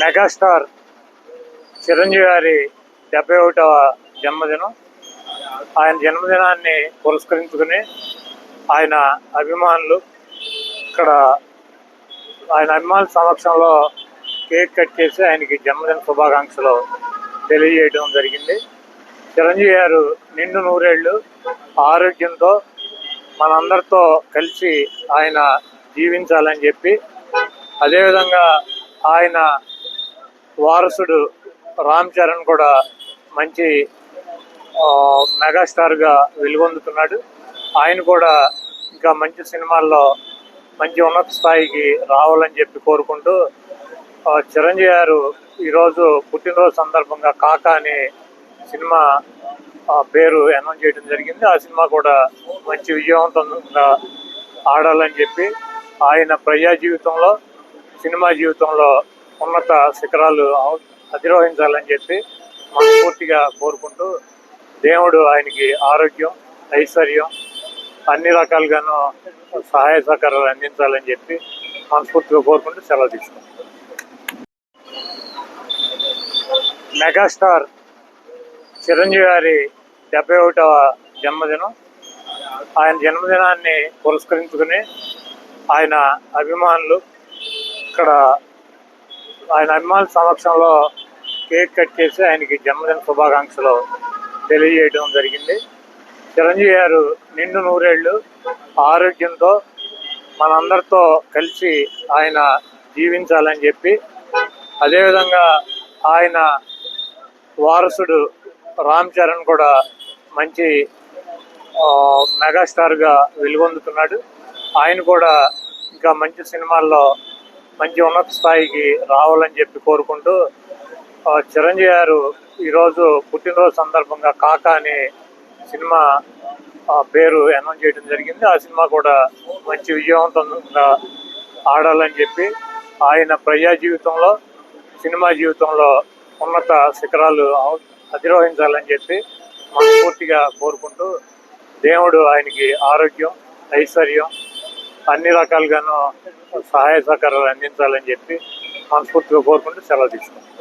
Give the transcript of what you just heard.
Megastar Chiranjeevi గారి 71వ జన్మదినం. ఆయన జన్మదినాన్ని పురస్కరించుకుని ఆయన అభిమానులు ఇక్కడ ఆయన అభిమానుల సమక్షంలో కేక్ కట్ చేసి ఆయనకి జన్మదిన శుభాకాంక్షలు తెలియజేయడం జరిగింది. చిరంజీవి గారు నిండు నూరేళ్లు ఆరోగ్యంతో మనందరితో కలిసి ఆయన జీవించాలని చెప్పి, అదేవిధంగా ఆయన వారసుడు రామ్ చరణ్ కూడా మంచి మెగాస్టార్గా వెలుగొందుతున్నాడు. ఆయన కూడా ఇంకా మంచి సినిమాల్లో మంచి ఉన్నత స్థాయికి రావాలని చెప్పి కోరుకుంటూ, చిరంజీవి గారు ఈరోజు పుట్టినరోజు సందర్భంగా కాకా అనే సినిమా పేరు అనౌన్స్ చేయడం జరిగింది. ఆ సినిమా కూడా మంచి విజయవంతంగా ఆడాలని చెప్పి, ఆయన ప్రజా జీవితంలో సినిమా జీవితంలో ఉన్నత శిఖరాలు అధిరోహించాలని చెప్పి మనస్ఫూర్తిగా కోరుకుంటూ, దేవుడు ఆయనకి ఆరోగ్యం, ఐశ్వర్యం అన్ని రకాలుగాను సహాయ సహకారాలు అందించాలని చెప్పి మనస్ఫూర్తిగా కోరుకుంటూ సెలవు తీసుకుంటాం. మెగాస్టార్ చిరంజీవి గారి 71వ జన్మదినం. ఆయన జన్మదినాన్ని పురస్కరించుకుని ఆయన అభిమానులు ఇక్కడ ఆయన అభిమానుల సమక్షంలో కేక్ కట్ చేసి ఆయనకి జన్మదిన శుభాకాంక్షలు తెలియజేయడం జరిగింది. చిరంజీవి గారు నిండు నూరేళ్లు ఆరోగ్యంతో మనందరితో కలిసి ఆయన జీవించాలని చెప్పి, అదేవిధంగా ఆయన వారసుడు రామ్ చరణ్ కూడా మంచి మెగాస్టార్గా వెలుగొందుతున్నాడు. ఆయన కూడా ఇంకా మంచి సినిమాల్లో మంచి ఉన్నత స్థాయికి రావాలని చెప్పి కోరుకుంటూ, చిరంజీవి గారు ఈరోజు పుట్టినరోజు సందర్భంగా కాకా అనే సినిమా పేరు అనౌన్స్ చేయడం జరిగింది. ఆ సినిమా కూడా మంచి విజయవంతంగా ఆడాలని చెప్పి, ఆయన ప్రజా జీవితంలో సినిమా జీవితంలో ఉన్నత శిఖరాలు అధిరోహించాలని చెప్పి మనస్ఫూర్తిగా కోరుకుంటూ, దేవుడు ఆయనకి ఆరోగ్యం, ఐశ్వర్యం అన్ని రకాలుగాను సహాయ సహకారాలు అందించాలని చెప్పి మనస్ఫూర్తిగా కోరుకుంటూ సెలవు తీసుకుంటాం.